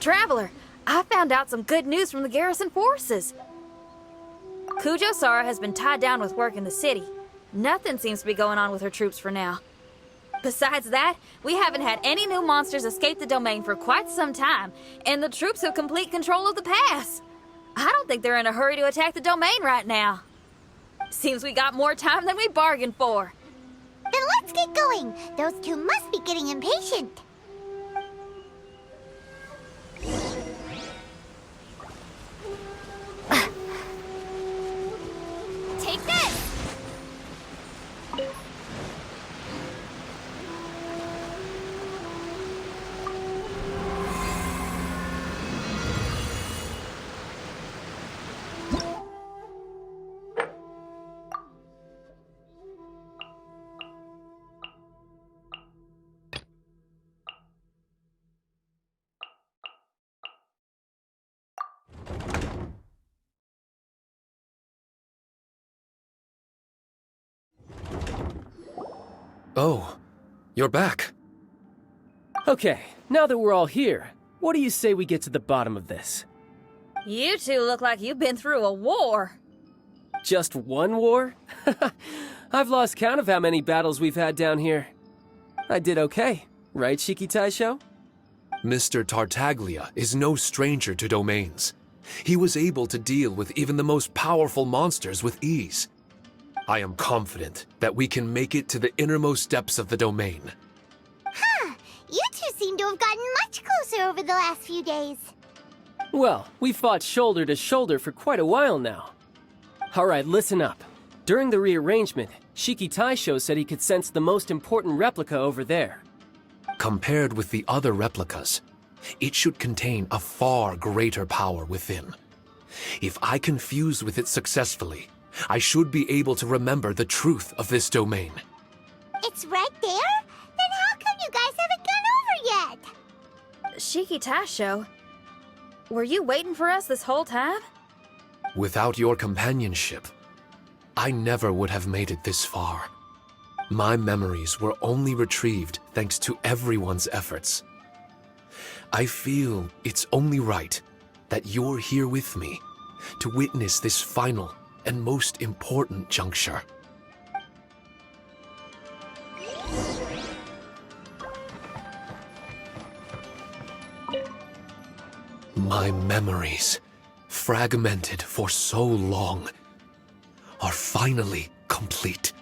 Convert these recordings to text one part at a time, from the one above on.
Traveler, I found out some good news from the garrison forces. Kujo-Sara has been tied down with work in the city. Nothing seems to be going on with her troops for now. Besides that, we haven't had any new monsters escape the domain for quite some time, and the troops have complete control of the pass. I don't think they're in a hurry to attack the domain right now. Seems we got more time than we bargained for. Then let's get going. Those two must be getting impatient. Take this! Oh, you're back. Okay, now that we're all here, what do you say we get to the bottom of this? You two look like you've been through a war. Just one war? I've lost count of how many battles we've had down here. I did okay, right, Shiki Taisho? Mr. Tartaglia is no stranger to domains. He was able to deal with even the most powerful monsters with ease. I am confident that we can make it to the innermost depths of the domain. Huh. You two seem to have gotten much closer over the last few days. Well, we fought shoulder to shoulder for quite a while now. Alright, listen up. During the rearrangement, Shiki Taisho said he could sense the most important replica over there. Compared with the other replicas, it should contain a far greater power within. If I can fuse with it successfully, I should be able to remember the truth of this domain. It's right there? Then how come you guys haven't gone over yet? Shiki Taisho, were you waiting for us this whole time? Without your companionship, I never would have made it this far. My memories were only retrieved thanks to everyone's efforts. I feel it's only right that you're here with me to witness this final and most important juncture. My memories, fragmented for so long, are finally complete.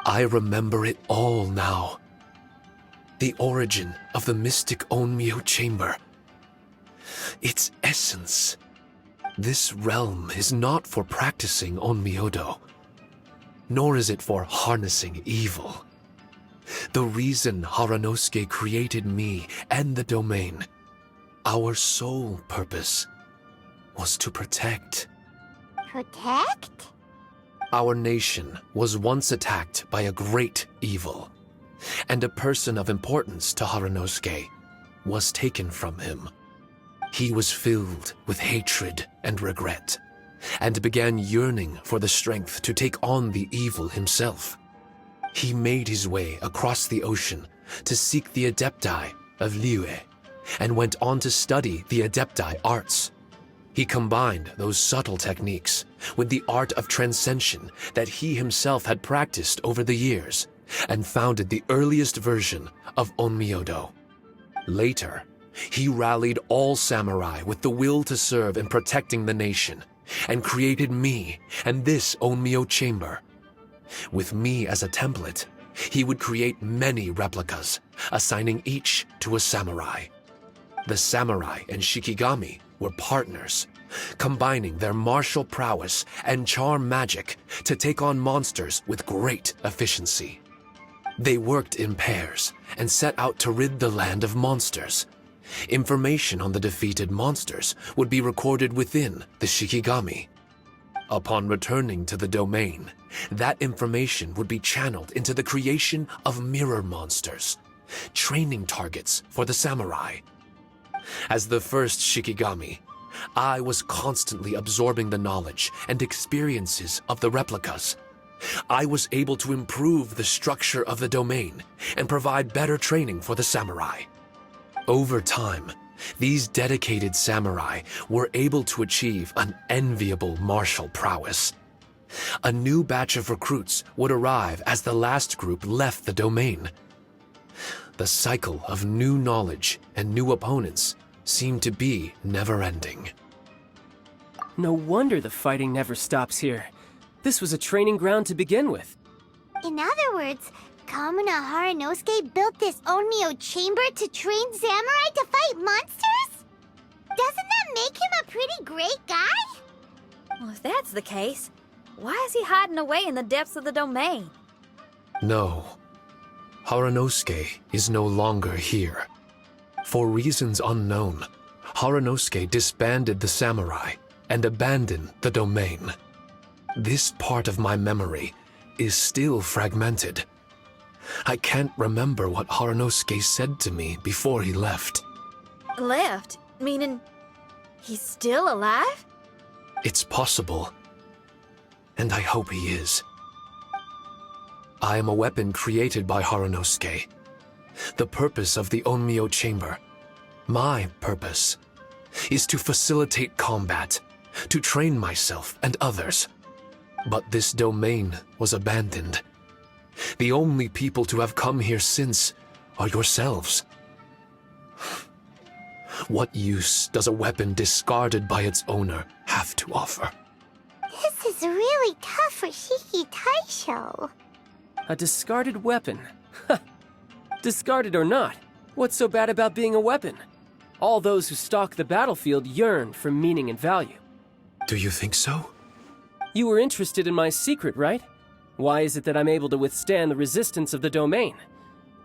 I remember it all now. The origin of the mystic Onmyo chamber. Its essence. This realm is not for practicing Onmyodo, nor is it for harnessing evil. The reason Haranosuke created me and the domain, our sole purpose, was to protect. Protect? Our nation was once attacked by a great evil, and a person of importance to Haranosuke was taken from him. He was filled with hatred and regret, and began yearning for the strength to take on the evil himself. He made his way across the ocean to seek the Adepti of Liyue, and went on to study the Adepti arts. He combined those subtle techniques with the art of transcension that he himself had practiced over the years, and founded the earliest version of Onmyodo. Later, he rallied all samurai with the will to serve in protecting the nation, and created me and this Onmyo chamber. With me as a template, he would create many replicas, assigning each to a samurai. The samurai and Shikigami were partners, combining their martial prowess and charm magic to take on monsters with great efficiency. They worked in pairs and set out to rid the land of monsters. Information on the defeated monsters would be recorded within the Shikigami. Upon returning to the domain, that information would be channeled into the creation of mirror monsters, training targets for the samurai. As the first Shikigami, I was constantly absorbing the knowledge and experiences of the replicas. I was able to improve the structure of the domain and provide better training for the samurai. Over time, These dedicated samurai were able to achieve an enviable martial prowess. A new batch of recruits would arrive as the last group left the domain. The cycle of new knowledge and new opponents seemed to be never-ending. No wonder the fighting never stops here. This was a training ground to begin with. In other words, Kamuna Haranosuke built this Onmyo chamber to train samurai to fight monsters? Doesn't that make him a pretty great guy? Well, if that's the case, why is he hiding away in the depths of the domain? No. Haranosuke is no longer here. For reasons unknown, Haranosuke disbanded the samurai and abandoned the domain. This part of my memory is still fragmented. I can't remember what Haranosuke said to me before he left. Left? Meaning he's still alive? It's possible. And I hope he is. I am a weapon created by Haranosuke. The purpose of the Onmyo chamber, my purpose, is to facilitate combat, to train myself and others. But this domain was abandoned. The only people to have come here since are yourselves. What use does a weapon discarded by its owner have to offer? This is really tough for Shiki Taisho. A discarded weapon. Discarded or not, what's so bad about being a weapon? All those who stalk the battlefield yearn for meaning and value. Do you think so? You were interested in my secret, right? Why is it that I'm able to withstand the resistance of the domain?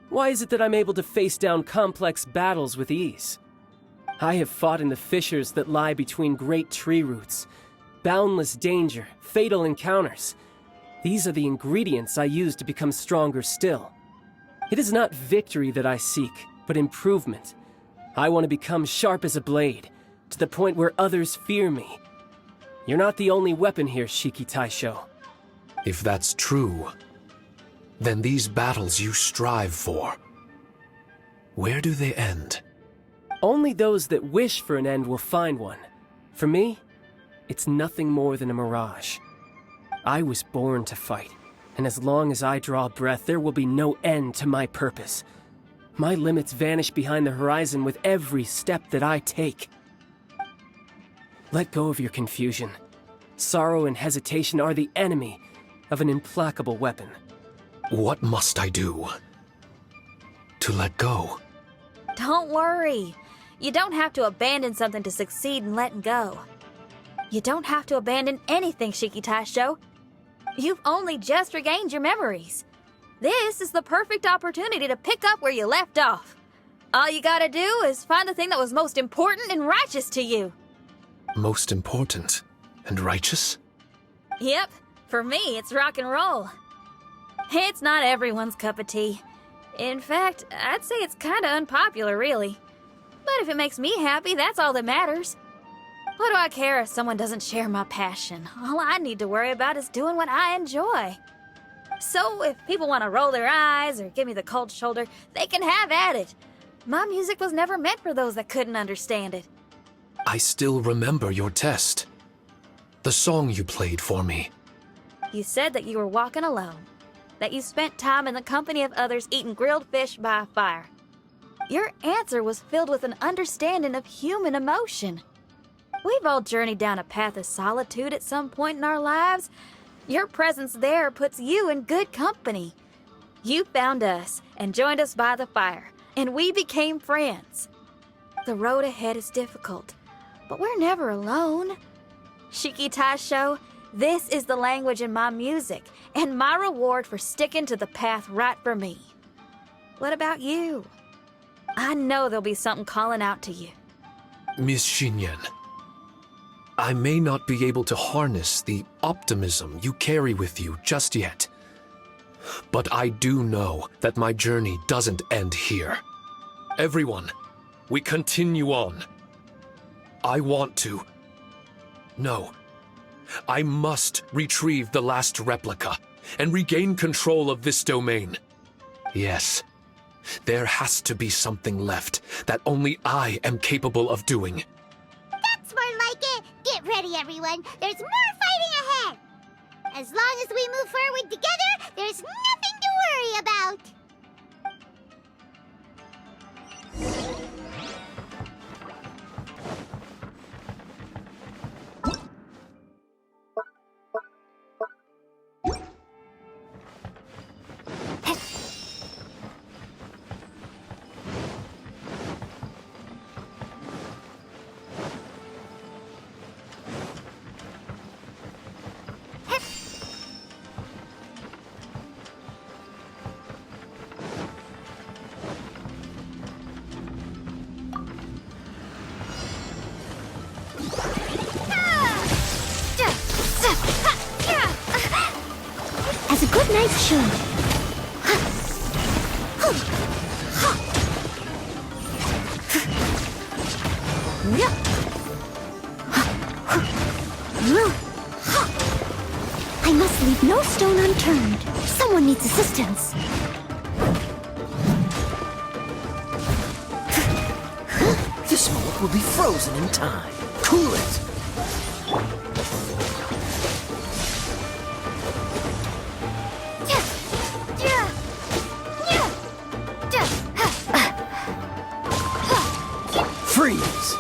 Why is it that I'm able to face down complex battles with ease? I have fought in the fissures that lie between great tree roots. Boundless danger, fatal encounters. These are the ingredients I use to become stronger still. It is not victory that I seek, but improvement. I want to become sharp as a blade, to the point where others fear me. You're not the only weapon here, Shiki Taisho. If that's true, then these battles you strive for, where do they end? Only those that wish for an end will find one. For me, it's nothing more than a mirage. I was born to fight, and as long as I draw breath, there will be no end to my purpose. My limits vanish behind the horizon with every step that I take. Let go of your confusion. Sorrow and hesitation are the enemy of an implacable weapon. What must I do to let go? Don't worry. You don't have to abandon something to succeed in letting go. You don't have to abandon anything, Shiki Taisho. You've only just regained your memories. This is the perfect opportunity to pick up where you left off. All you gotta do is find the thing that was most important and righteous to you. Most important and righteous? Yep, for me, it's rock and roll. It's not everyone's cup of tea. In fact, I'd say it's kinda unpopular, really. But if it makes me happy, that's all that matters. What do I care if someone doesn't share my passion? All I need to worry about is doing what I enjoy. So if people want to roll their eyes or give me the cold shoulder, they can have at it. My music was never meant for those that couldn't understand it. I still remember your test. The song you played for me. You said that you were walking alone, that you spent time in the company of others eating grilled fish by a fire. Your answer was filled with an understanding of human emotion. We've all journeyed down a path of solitude at some point in our lives. Your presence there puts you in good company. You found us and joined us by the fire, and we became friends. The road ahead is difficult, but we're never alone. Shiki Taisho, this is the language in my music, and my reward for sticking to the path right for me. What about you? I know there'll be something calling out to you. Miss Shinyan, I may not be able to harness the optimism you carry with you just yet. But I do know that my journey doesn't end here. Everyone, we continue on. I want to. No. I must retrieve the last replica and regain control of this domain. Yes, There has to be something left that only I am capable of doing. That's more like it. Get ready, everyone. There's more fighting ahead. As long as we move forward together, there's nothing to worry about. As a good knight should. I must leave no stone unturned. Someone needs assistance. This mold will be frozen in time. Cool it! Freeze!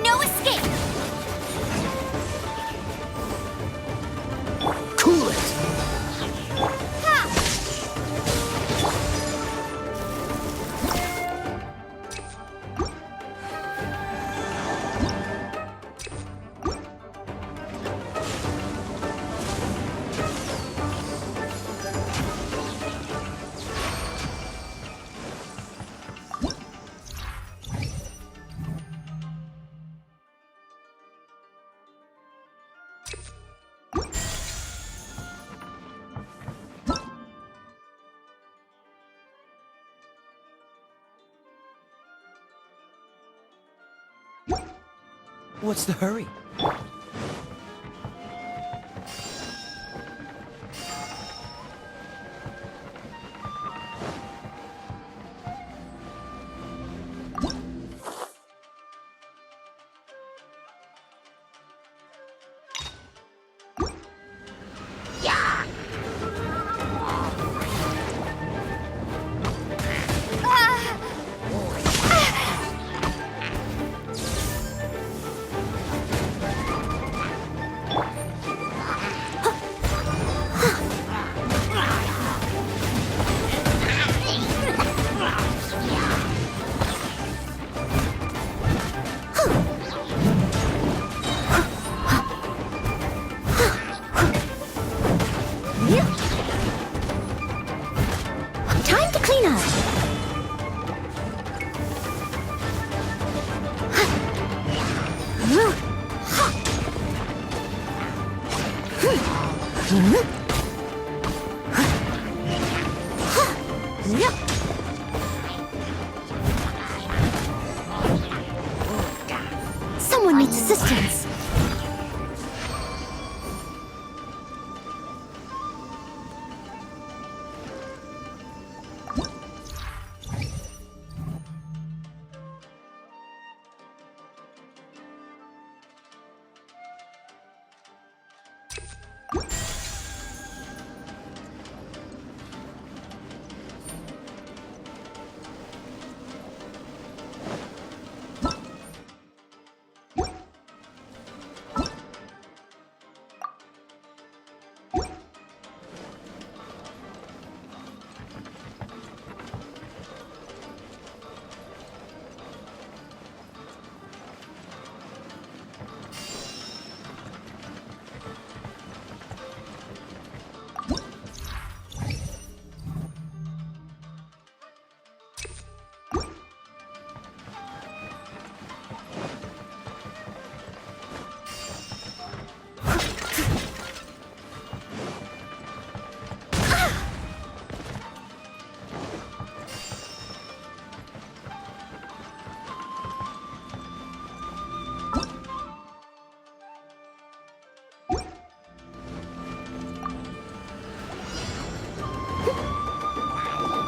No escape! Cool it! What's the hurry? Time to clean up. Someone needs assistance.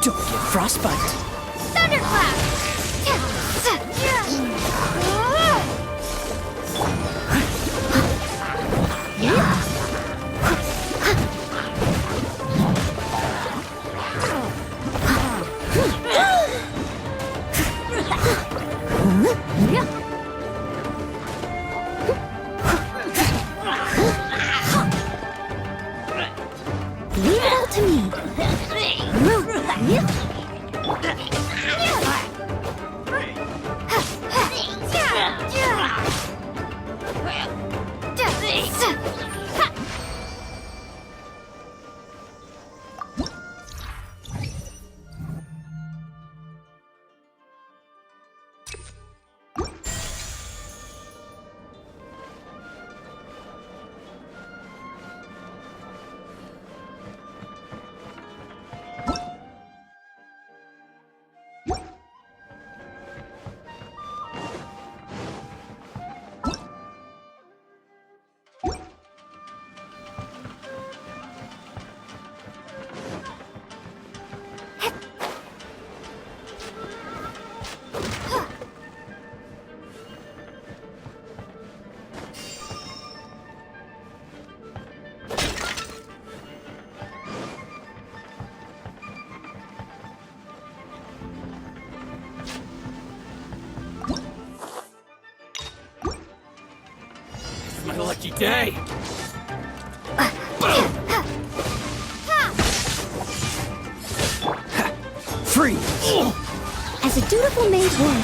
Don't get frostbite. Thunderclap! Leave it all to me. My lucky day! Freeze! As a dutiful maid would.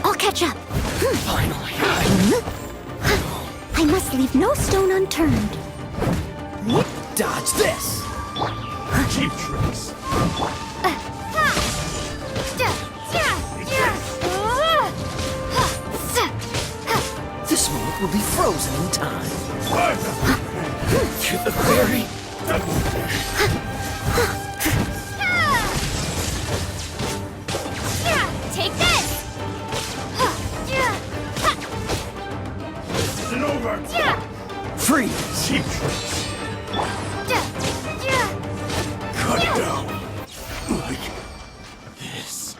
I'll catch up. Finally, I must leave no stone unturned. dodge this! Cheap tricks. This moment will be frozen in time. To the very Take this! isn't over. Freeze! Cheap tricks. Cut down. Like this.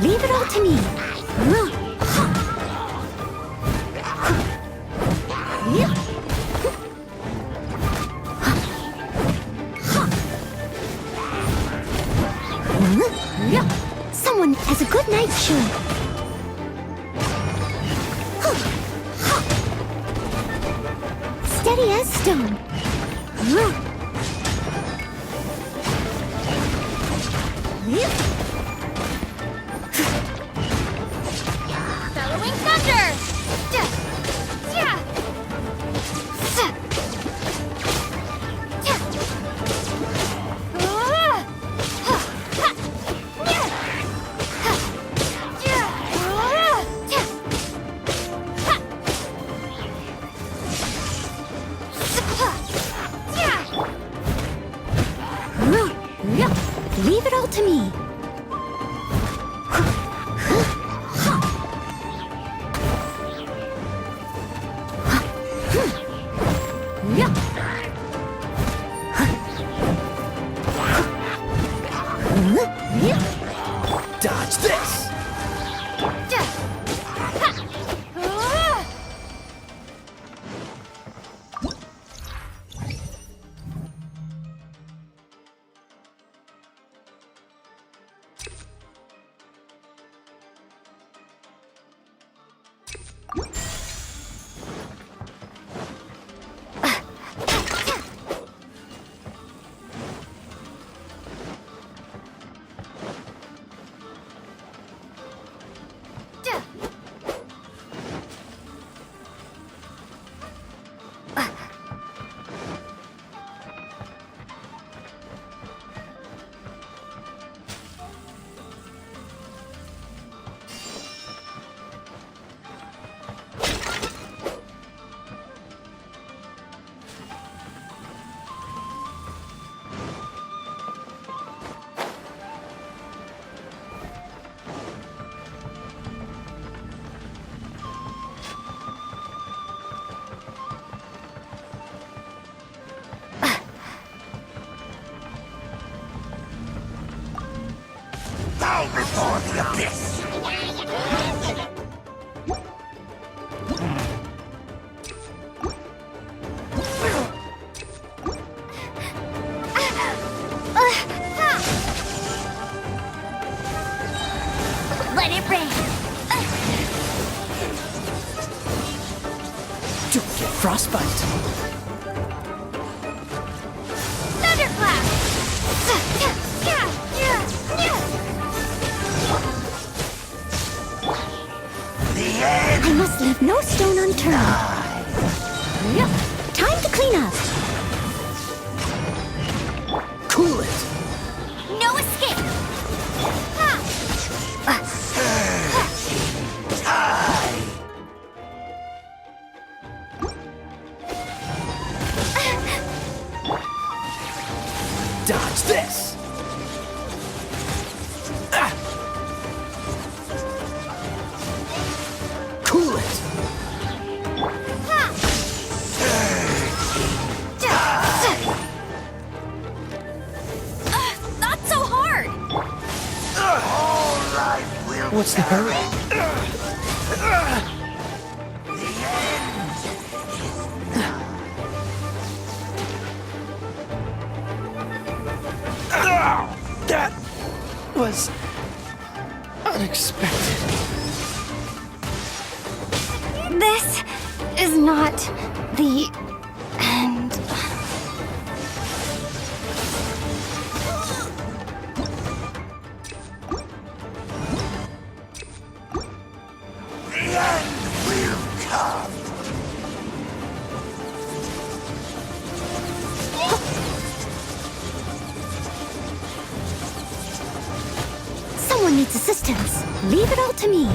Leave it all to me. Someone has a good night show. Steady as stone. Bellowing thunder! Leave it all to me. Dodge this! Bow before the abyss! Let it rain. Don't get frostbite. Thunderclap. I must leave no stone unturned. Time to clean up. Cool it! No escape. Dodge this! Cool it! Not so hard! What's the hurry? That was unexpected. This is not the end. The end will come! Someone needs assistance. Leave it all to me.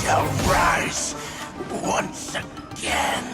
Shall rise once again.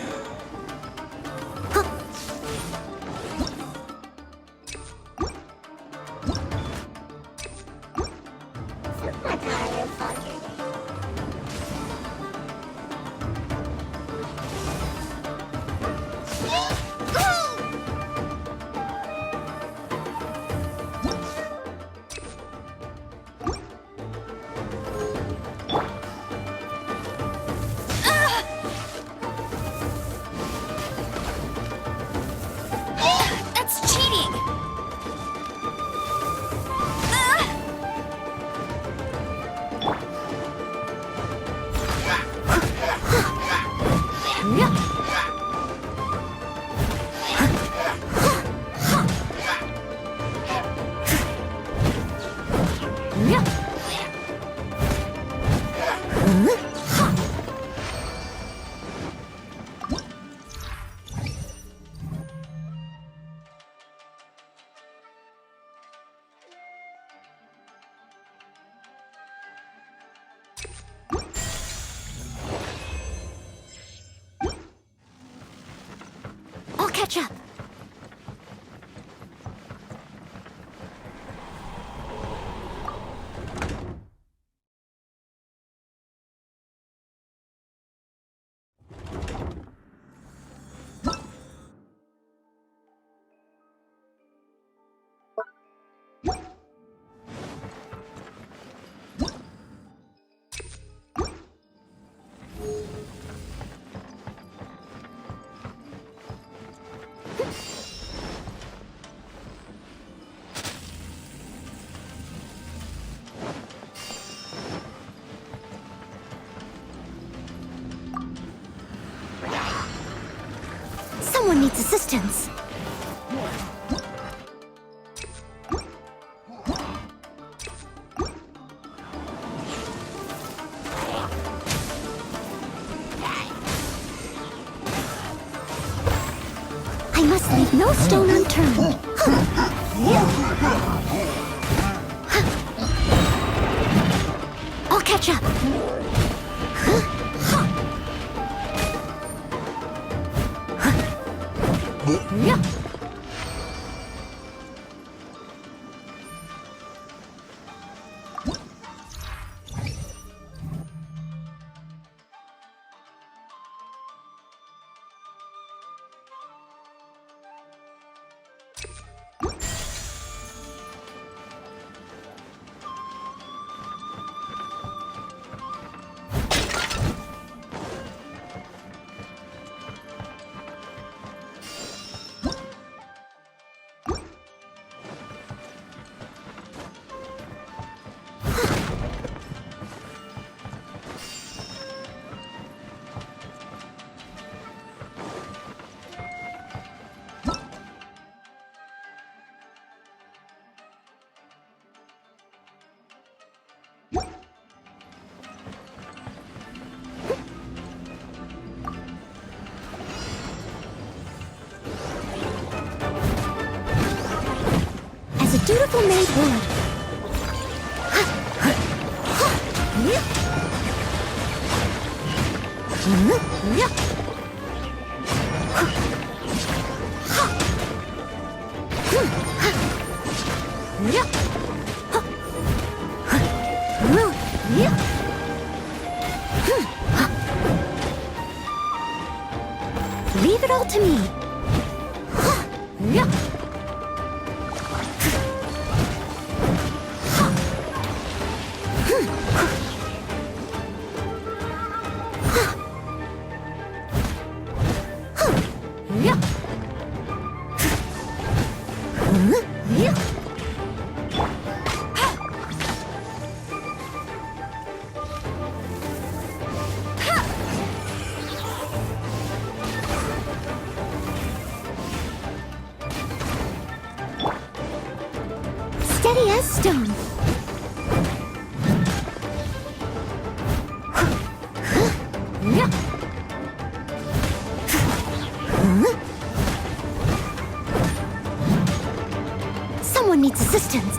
I'll catch up. Someone needs assistance. I must leave no stone unturned. I'll catch up. Yeah. As a dutiful maid would. Leave it all to me. Steady as stone. Someone needs assistance.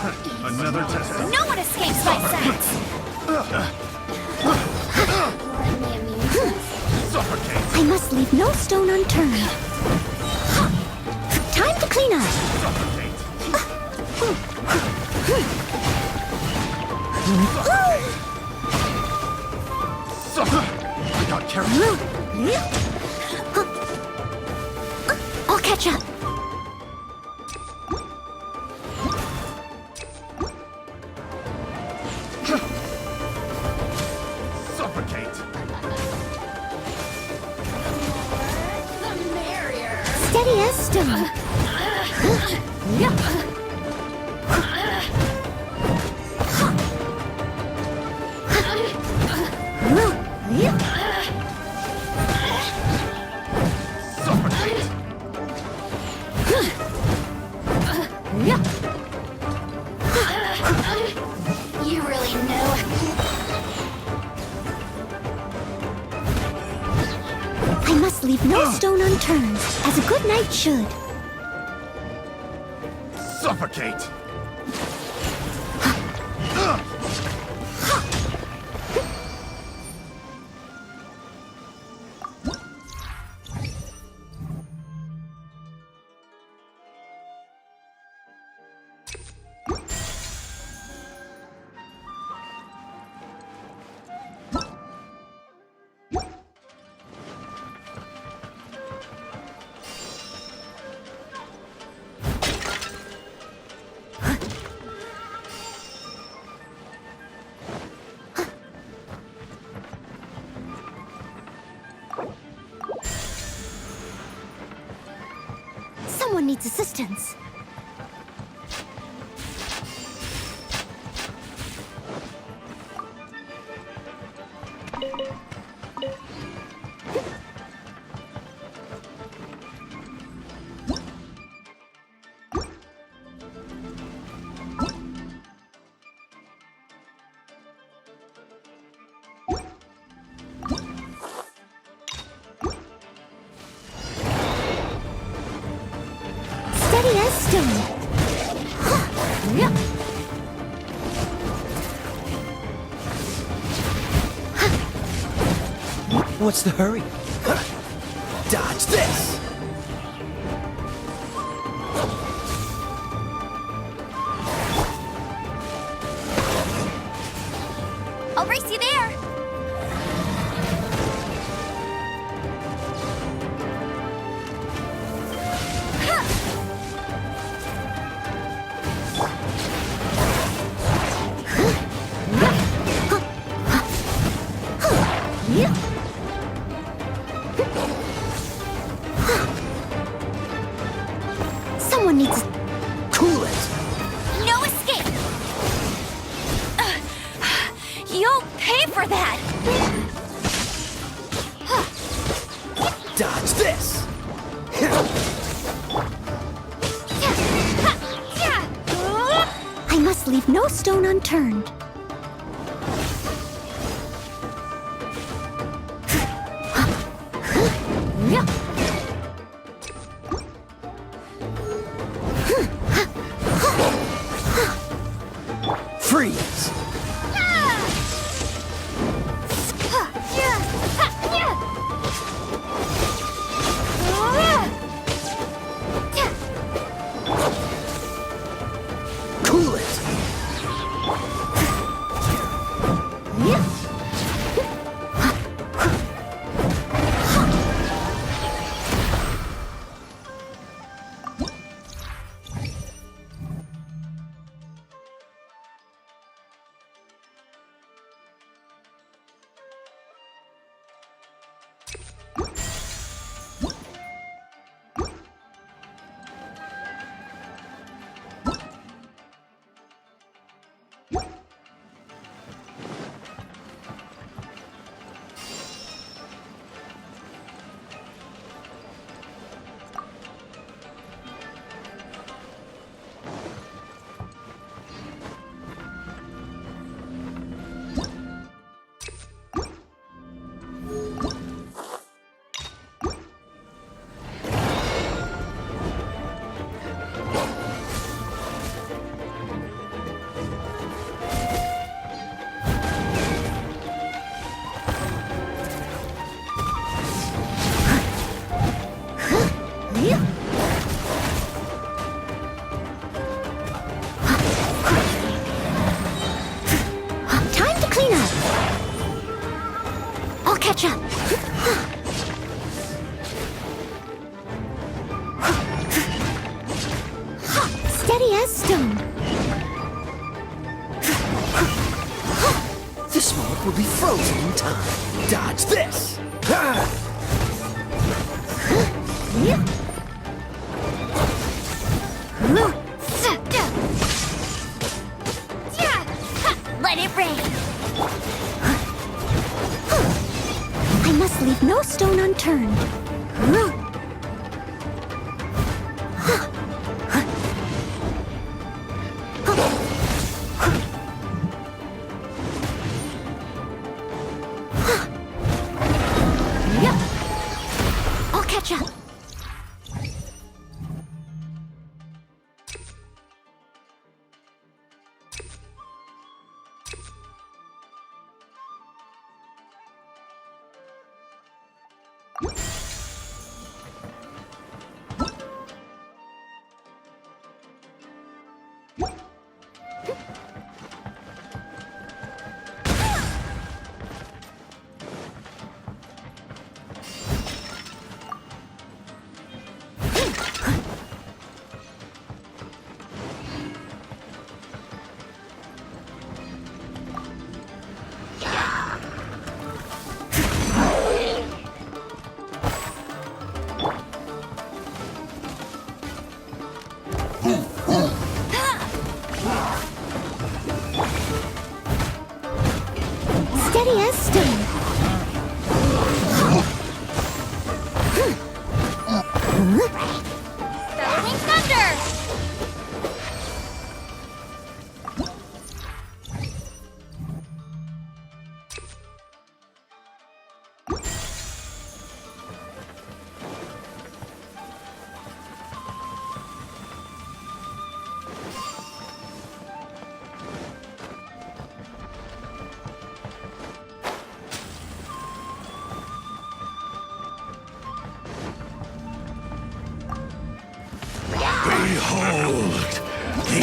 Another test. No one escapes my sight! Suffocate. I must leave no stone unturned. Time to clean up. Suffocate. I got carried. I'll catch up. Suffocate. Steady as stone. Suffocate. You really know. I must leave no stone unturned, as a good knight should. Suffocate. Someone needs assistance. Steady as stone. What's the hurry? Dodge this! I'll race you there! Someone needs... Cool it! No escape! You'll pay for that! Dodge this! I must leave no stone unturned. Freeze! Cool it! will be frozen in time. Dodge this! Let it rain. I must leave no stone unturned. I'll catch up. Steady as stone. Bellowing thunder. Behold the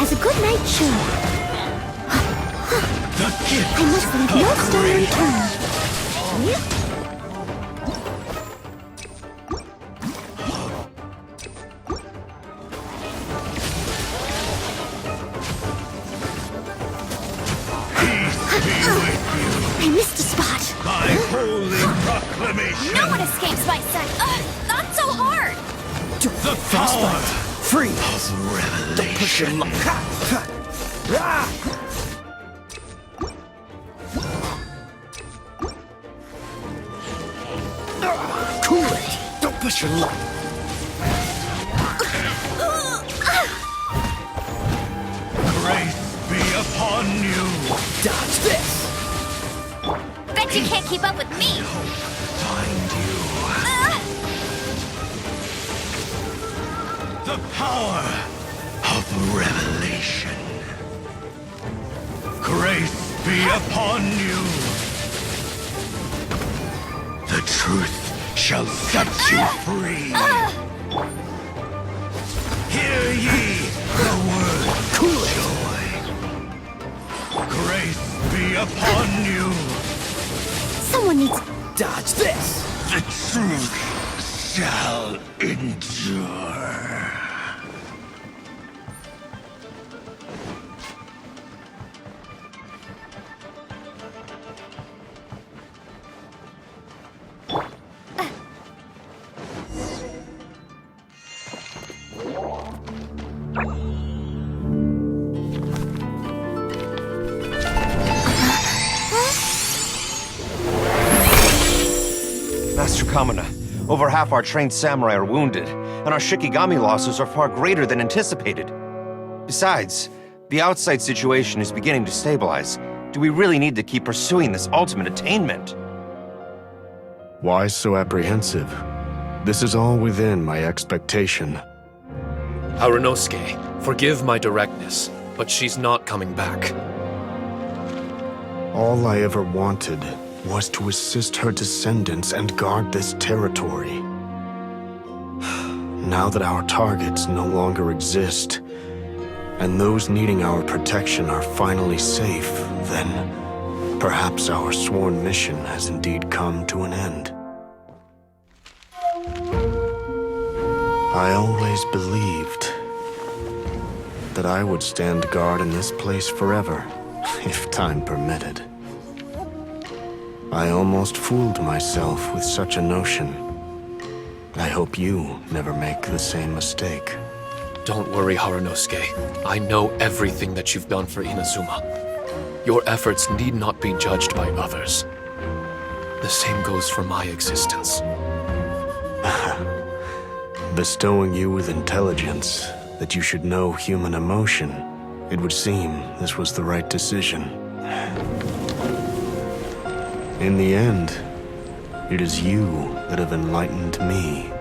As a good knight should. gift I must leave no stone unturned. I missed a spot. my holy proclamation. No one escapes my sight. Not so hard. The power Freeze! of revelation. Push your luck. Cool it! Don't push your luck. Grace be upon you. Dodge this! Bet you can't keep up with me. Find you. The power of revelation. Grace be upon you. The truth shall set you free. Hear ye the word joy. Grace be upon you. Someone needs... Dodge this! The truth shall endure. Master Kamina, over half our trained samurai are wounded, and our Shikigami losses are far greater than anticipated. Besides, the outside situation is beginning to stabilize. Do we really need to keep pursuing this ultimate attainment? Why so apprehensive? This is all within my expectation. Harunosuke, forgive my directness, but she's not coming back. All I ever wanted was to assist her descendants and guard this territory. Now that our targets no longer exist, and those needing our protection are finally safe, then Perhaps our sworn mission has indeed come to an end. I always believed that I would stand guard in this place forever, if time permitted. I almost fooled myself with such a notion. I hope you never make the same mistake. Don't worry, Harunosuke. I know everything that you've done for Inazuma. Your efforts need not be judged by others. The same goes for my existence. Bestowing you with intelligence, that you should know human emotion, it would seem this was the right decision. In the end, it is you that have enlightened me.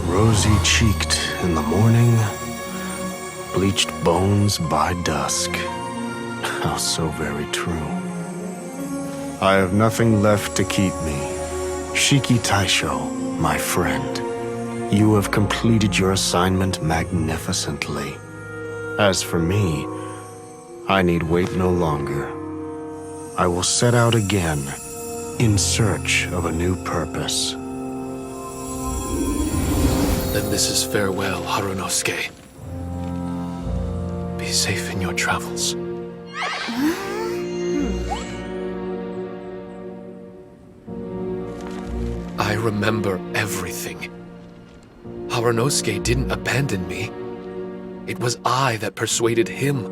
Rosy-cheeked in the morning, bleached bones by dusk. How so very true. I have nothing left to keep me. Shiki Taisho, my friend, you have completed your assignment magnificently. As for me, I need wait no longer. I will set out again, in search of a new purpose. Then this is farewell, Harunosuke. Be safe in your travels. I remember everything. Harunosuke didn't abandon me. It was I that persuaded him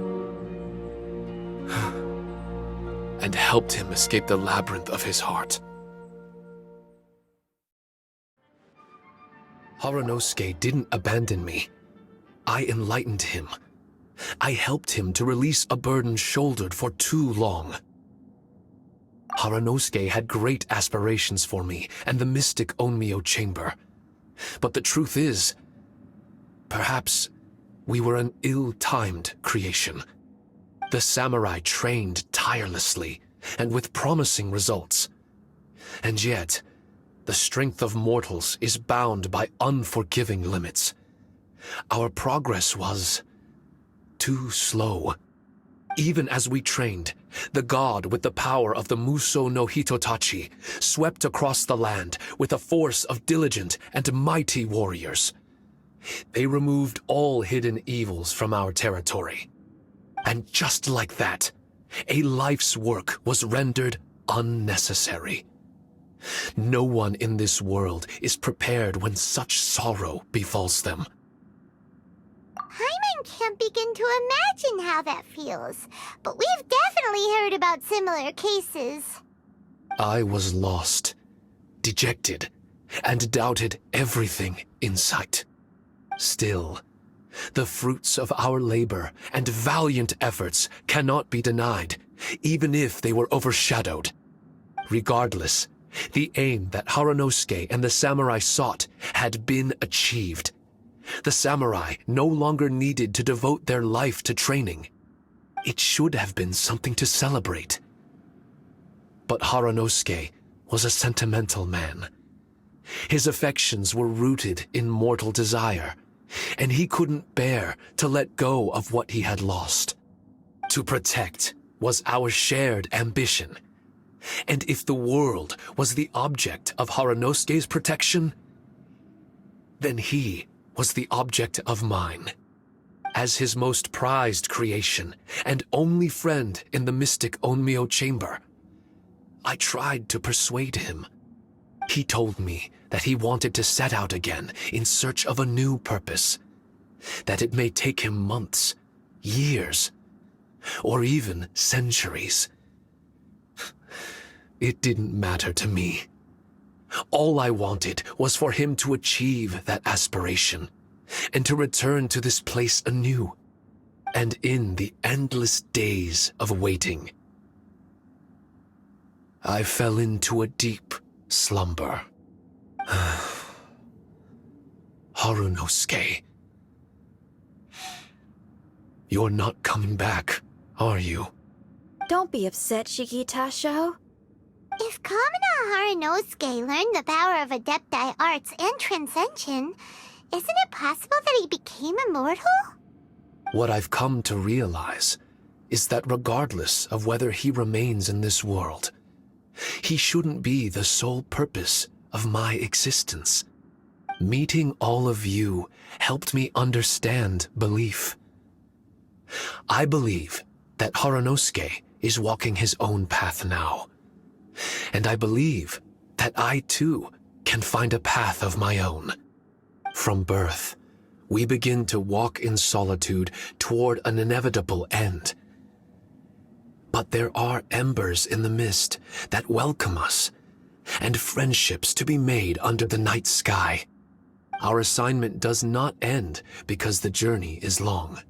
and helped him escape the labyrinth of his heart. Harunosuke didn't abandon me. I enlightened him. I helped him to release a burden shouldered for too long. Harunosuke had great aspirations for me and the mystic Onmyo chamber. But the truth is, perhaps we were an ill-timed creation. The samurai trained tirelessly and with promising results. And yet, the strength of mortals is bound by unforgiving limits. Our progress was too slow. Even as we trained, the god with the power of the Muso no Hitotachi swept across the land with a force of diligent and mighty warriors. They removed all hidden evils from our territory. And just like that, a life's work was rendered unnecessary. No one in this world is prepared when such sorrow befalls them. Hyman can't begin to imagine how that feels, but we've definitely heard about similar cases. I was lost, dejected, and doubted everything in sight. Still, the fruits of our labor and valiant efforts cannot be denied, even if they were overshadowed. Regardless, the aim that Harunosuke and the samurai sought had been achieved. The samurai no longer needed to devote their life to training. It should have been something to celebrate. But Harunosuke was a sentimental man. His affections were rooted in mortal desire, and he couldn't bear to let go of what he had lost. To protect was our shared ambition. And if the world was the object of Harunosuke's protection, then he was the object of mine. As his most prized creation and only friend in the mystic Onmyo chamber, I tried to persuade him. He told me that he wanted to set out again in search of a new purpose, that it may take him months, years, or even centuries. It didn't matter to me. All I wanted was for him to achieve that aspiration, and to return to this place anew, and in the endless days of waiting, I fell into a deep slumber. Harunosuke, you're not coming back, are you? Don't be upset, Shiki Tasho. If Kamina Haranosuke learned the power of Adepti arts and Transcension, isn't it possible that he became immortal? What I've come to realize is that regardless of whether he remains in this world, he shouldn't be the sole purpose of my existence. Meeting all of you helped me understand belief. I believe that Haranosuke is walking his own path now. And I believe that I too can find a path of my own. From birth, we begin to walk in solitude toward an inevitable end. But there are embers in the mist that welcome us, and friendships to be made under the night sky. Our assignment does not end because the journey is long.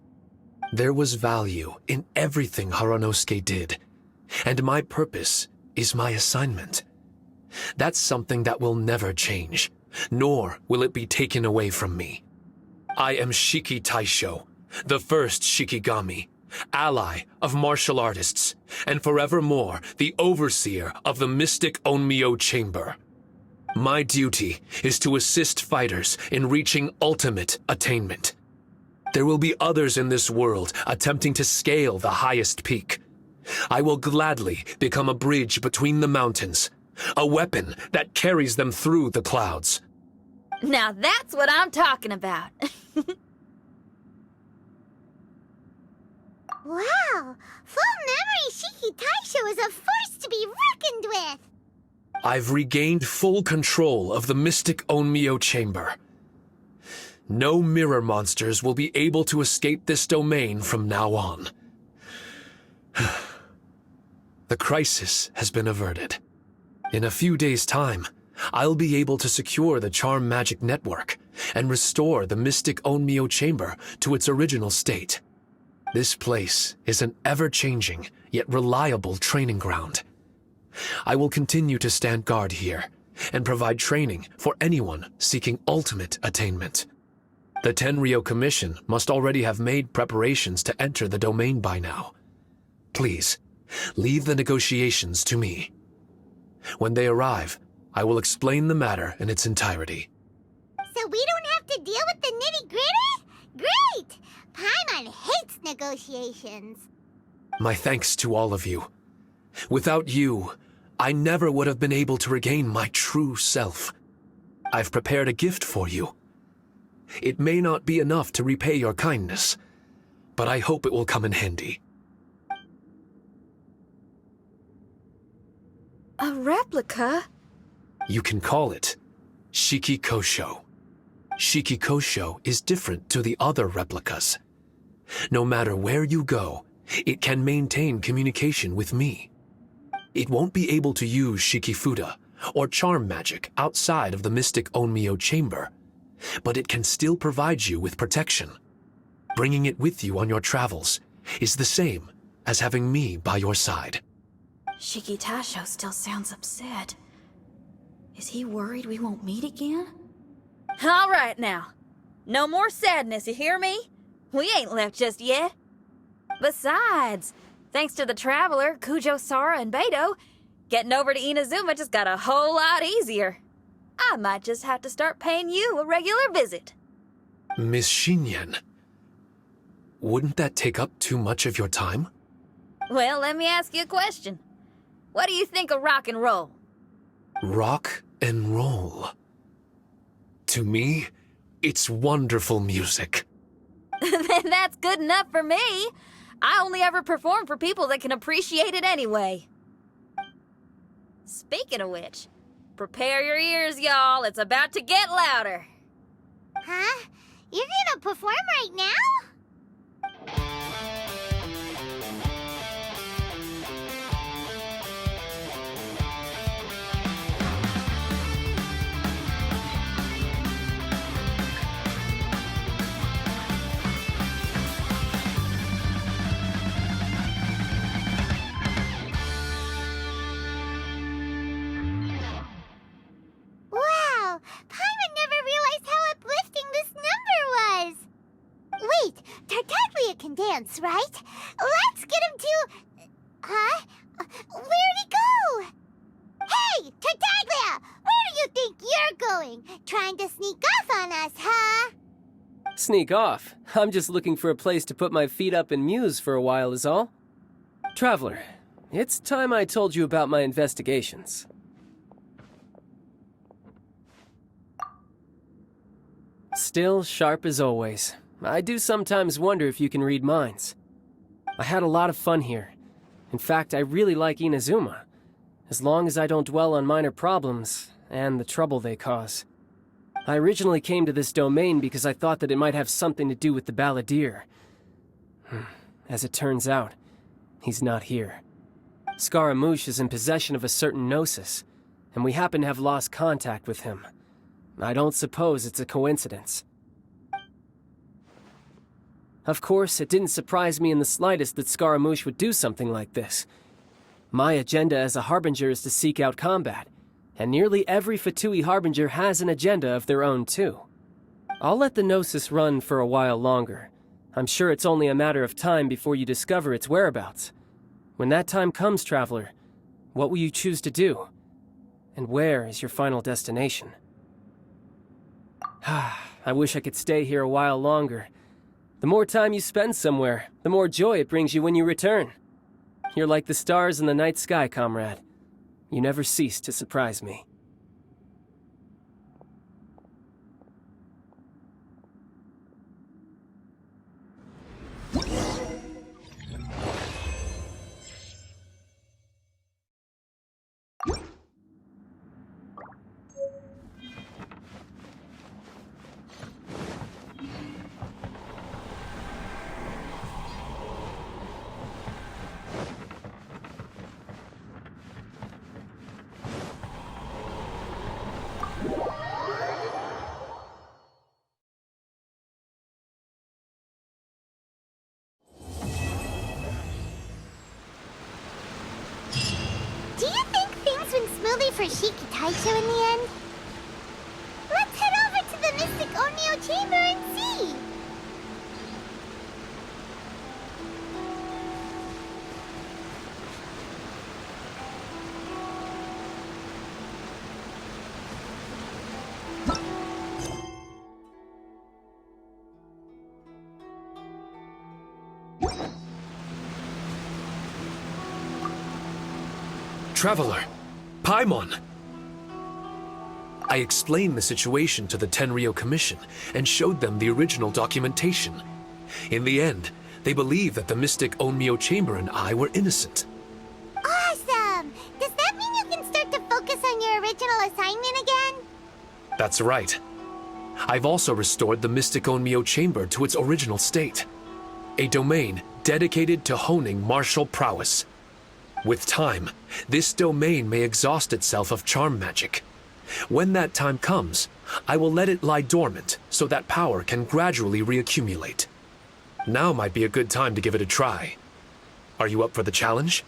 There was value in everything Haranosuke did, and my purpose is my assignment. That's something that will never change, nor will it be taken away from me. I am Shiki Taisho, the first Shikigami, ally of martial artists, and forevermore the overseer of the mystic Onmyo Chamber. My duty is to assist fighters in reaching ultimate attainment. There will be others in this world attempting to scale the highest peak. I will gladly become a bridge between the mountains, a weapon that carries them through the clouds. Now that's what I'm talking about. Wow! Full memory Shiki Taisho is a force to be reckoned with! I've regained full control of the mystic Onmyo Chamber. No mirror monsters will be able to escape this domain from now on. The crisis has been averted. In a few days' time, I'll be able to secure the charm magic network and restore the mystic Onmyo Chamber to its original state. This place is an ever-changing yet reliable training ground. I will continue to stand guard here and provide training for anyone seeking ultimate attainment. The Tenryo Commission must already have made preparations to enter the domain by now. Please, leave the negotiations to me. When they arrive, I will explain the matter in its entirety. So we don't have to deal with the nitty-gritty? Great! Paimon hates negotiations. My thanks to all of you. Without you, I never would have been able to regain my true self. I've prepared a gift for you. It may not be enough to repay your kindness, but I hope it will come in handy. A replica? You can call it Shiki Kosho. Shiki Kosho is different to the other replicas. No matter where you go, it can maintain communication with me. It won't be able to use Shikifuda or charm magic outside of the mystic Onmyo Chamber, but it can still provide you with protection. Bringing it with you on your travels is the same as having me by your side. Shiki Taisho still sounds upset. Is he worried we won't meet again? All right now. No more sadness, you hear me? We ain't left just yet. Besides, thanks to the Traveler, Kujo, Sara, and Beto, getting over to Inazuma just got a whole lot easier. I might just have to start paying you a regular visit. Miss Shinyan, wouldn't that take up too much of your time? Well, let me ask you a question. What do you think of rock and roll? Rock and roll. To me, it's wonderful music. Then that's good enough for me. I only ever perform for people that can appreciate it anyway. Speaking of which, prepare your ears, y'all. It's about to get louder. Huh? You're gonna perform right now? Wow! Paimon never realized how uplifting this number was! Wait, Tartaglia can dance, right? Let's get him to... Huh? Where'd he go? Tartaglia! Where do you think you're going? Trying to sneak off on us, huh? Sneak off? I'm just looking for a place to put my feet up and muse for a while is all. Traveler, it's time I told you about my investigations. Still sharp as always. I do sometimes wonder if you can read minds. I had a lot of fun here. In fact, I really like Inazuma. As long as I don't dwell on minor problems and the trouble they cause. I originally came to this domain because I thought that it might have something to do with the balladeer. As it turns out, he's not here. Scaramouche is in possession of a certain gnosis, and we happen to have lost contact with him. I don't suppose it's a coincidence. Of course, it didn't surprise me in the slightest that Scaramouche would do something like this. My agenda as a Harbinger is to seek out combat, and nearly every Fatui Harbinger has an agenda of their own too. I'll let the Gnosis run for a while longer. I'm sure it's only a matter of time before you discover its whereabouts. When that time comes, Traveler, what will you choose to do? And where is your final destination? I wish I could stay here a while longer. The more time you spend somewhere, the more joy it brings you when you return. You're like the stars in the night sky, comrade. You never cease to surprise me. Do you think things went smoothly for Shiki Taicho in the end? Let's head over to the Mystic Onmyo Chamber and see! Traveler, Paimon! I explained the situation to the Tenryou Commission and showed them the original documentation. In the end, they believed that the Mystic Onmyo Chamber and I were innocent. Awesome! Does that mean you can start to focus on your original assignment again? That's right. I've also restored the Mystic Onmyo Chamber to its original state. A domain dedicated to honing martial prowess. With time, this domain may exhaust itself of charm magic. When that time comes, I will let it lie dormant so that power can gradually reaccumulate. Now might be a good time to give it a try. Are you up for the challenge?